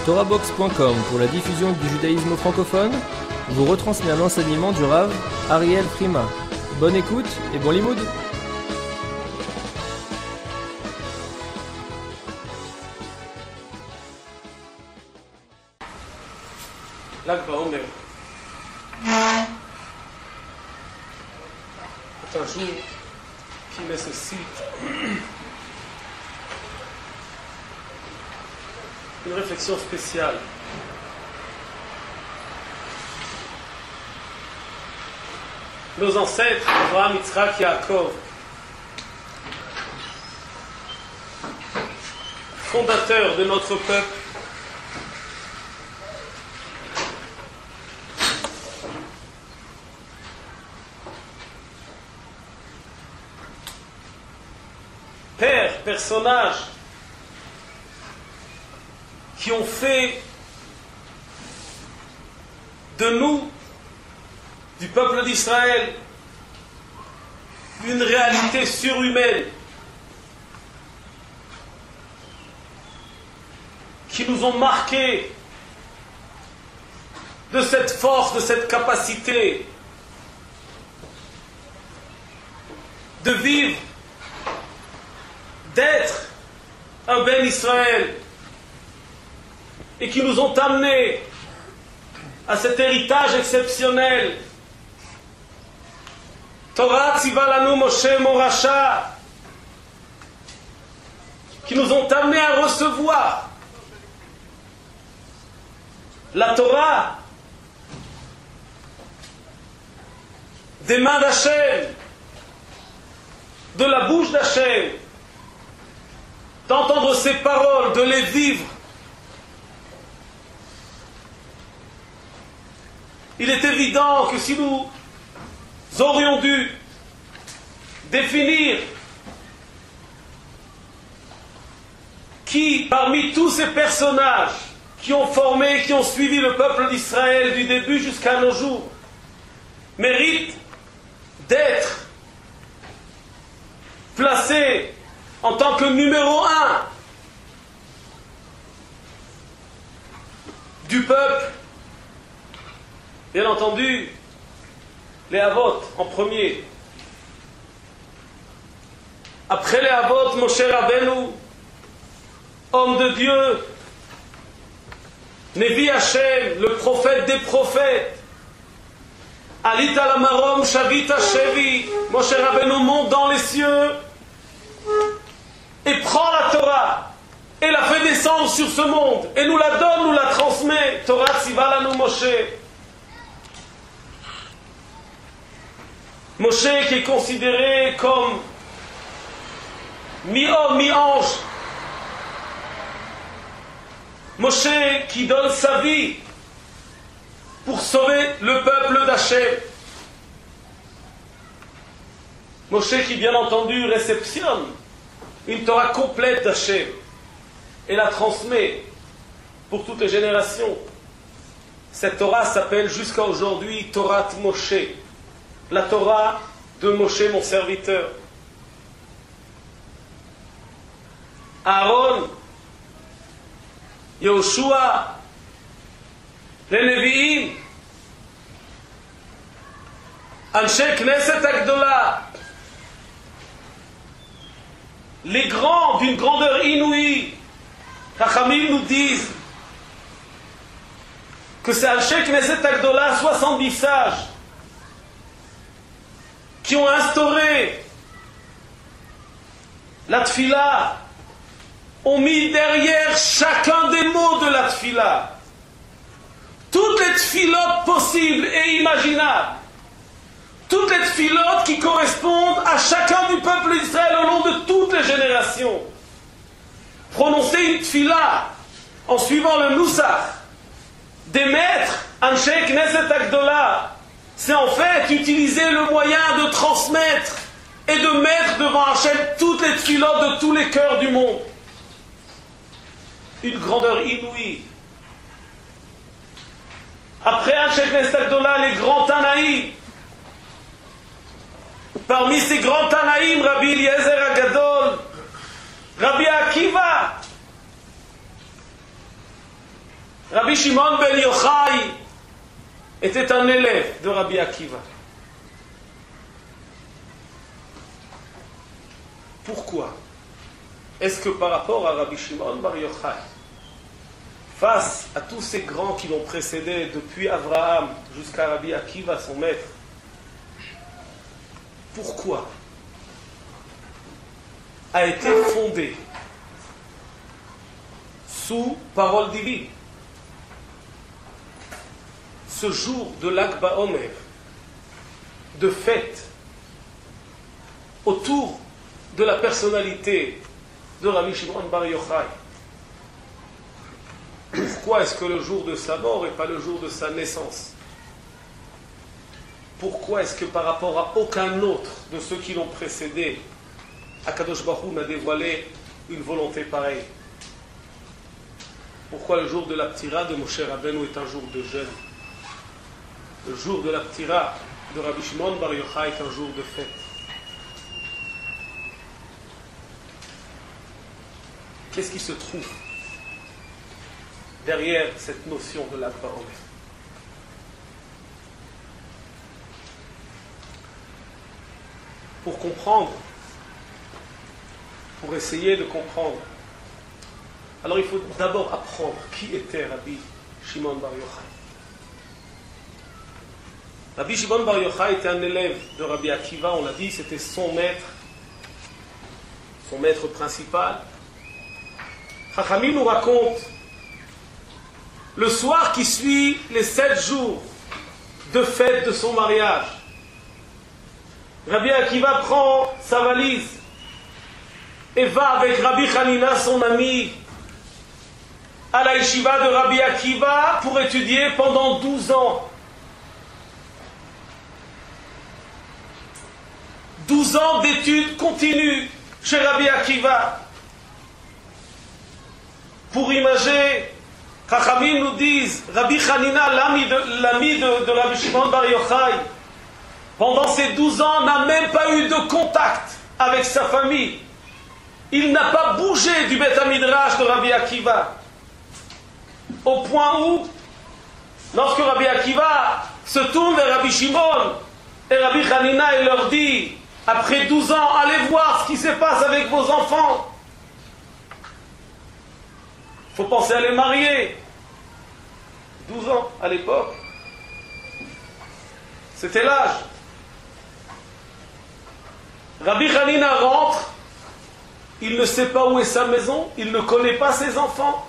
TorahBox.com pour la diffusion du judaïsme francophone vous retransmet un enseignement du Rav Ariel Frima. Bonne écoute et bon limoud. Lag BaOmer est un jour qui nécessite une réflexion spéciale. Nos ancêtres, Abraham, Yitzhak, Yaakov, fondateurs de notre peuple, pères, personnages qui ont fait de nous, du peuple d'Israël, une réalité surhumaine, qui nous ont marqués de cette force, de cette capacité de vivre, d'être un Ben Israël, et qui nous ont amenés à cet héritage exceptionnel. Torah tziva lanu Moshe Morasha, qui nous ont amenés à recevoir la Torah des mains d'Hachem, de la bouche d'Hachem, d'entendre ces paroles, de les vivre. Il est évident que si nous aurions dû définir qui, parmi tous ces personnages qui ont formé, qui ont suivi le peuple d'Israël du début jusqu'à nos jours, mérite d'être placé en tant que numéro 1 du peuple, bien entendu, les Avot en premier. Après les Avot, Moshe Rabbeinu, homme de Dieu, Nevi Hashem, le prophète des prophètes. Alita Lamarom, Shavita Shevi, Moshe Rabbeinu monte dans les cieux et prend la Torah et la fait descendre sur ce monde et nous la donne, nous la transmet. Torah tziva lanu Moshe. Moshe qui est considéré comme mi-homme, mi-ange. Moshe qui donne sa vie pour sauver le peuple d'Hachem. Moshe qui, bien entendu, réceptionne une Torah complète d'Hachem et la transmet pour toutes les générations. Cette Torah s'appelle jusqu'à aujourd'hui Torah Moshe, la Torah de Moshe, mon serviteur. Aaron, Yoshua, les Nevi'im, Anshe Knesset Agdola, les grands d'une grandeur inouïe. Chachamim nous disent que c'est Anshe Knesset Agdola, 70 sages, qui ont instauré la tfila, ont mis derrière chacun des mots de la tfila toutes les tfilotes possibles et imaginables, toutes les tfilotes qui correspondent à chacun du peuple d'Israël au long de toutes les générations. Prononcer une tfila en suivant le nusach des maîtres, Anshe Knesset Agdola, c'est en fait utiliser le moyen de transmettre et de mettre devant Hachem toutes les tfilotes de tous les cœurs du monde. Une grandeur inouïe. Après Anshe Knesset Agdola, les grands Tanaïm. Parmi ces grands Tanaïm, Rabbi Eliezer Agadol, Rabbi Akiva, Rabbi Shimon ben Yochai était un élève de Rabbi Akiva. Pourquoi est-ce que par rapport à Rabbi Shimon bar Yochai, face à tous ces grands qui l'ont précédé depuis Abraham jusqu'à Rabbi Akiva, son maître, pourquoi a été fondé sous parole divine ce jour de Lag BaOmer, de fête autour de la personnalité de Rabbi Shimon bar Yochai? Pourquoi est-ce que le jour de sa mort et pas le jour de sa naissance? Pourquoi est-ce que par rapport à aucun autre de ceux qui l'ont précédé, Akadosh Baruch Hu n'a dévoilé une volonté pareille? Pourquoi le jour de la Ptira de Moshe Rabbeinu est un jour de jeûne? Le jour de la Ptira de Rabbi Shimon bar Yochai est un jour de fête. Qu'est-ce qui se trouve derrière cette notion de Lag BaOmer? Pour comprendre, pour essayer de comprendre, alors il faut d'abord apprendre qui était Rabbi Shimon bar Yochai. Rabbi Shimon bar Yochai était un élève de Rabbi Akiva, on l'a dit, c'était son maître principal. Chachamim nous raconte le soir qui suit les 7 jours de fête de son mariage. Rabbi Akiva prend sa valise et va avec Rabbi Hanina, son ami, à la yeshiva de Rabbi Akiva pour étudier pendant 12 ans. 12 ans d'études continues chez Rabbi Akiva. Pour imager, Chachamim nous disent, Rabbi Hanina, l'ami de Rabbi Shimon bar Yochai, pendant ces 12 ans, n'a même pas eu de contact avec sa famille. Il n'a pas bougé du Beth HaMidrash de Rabbi Akiva. Au point où, lorsque Rabbi Akiva se tourne vers Rabbi Shimon et Rabbi Hanina, il leur dit, après 12 ans, allez voir ce qui se passe avec vos enfants. Il faut penser à les marier. 12 ans à l'époque, c'était l'âge. Rabbi Hanina rentre, il ne sait pas où est sa maison, il ne connaît pas ses enfants.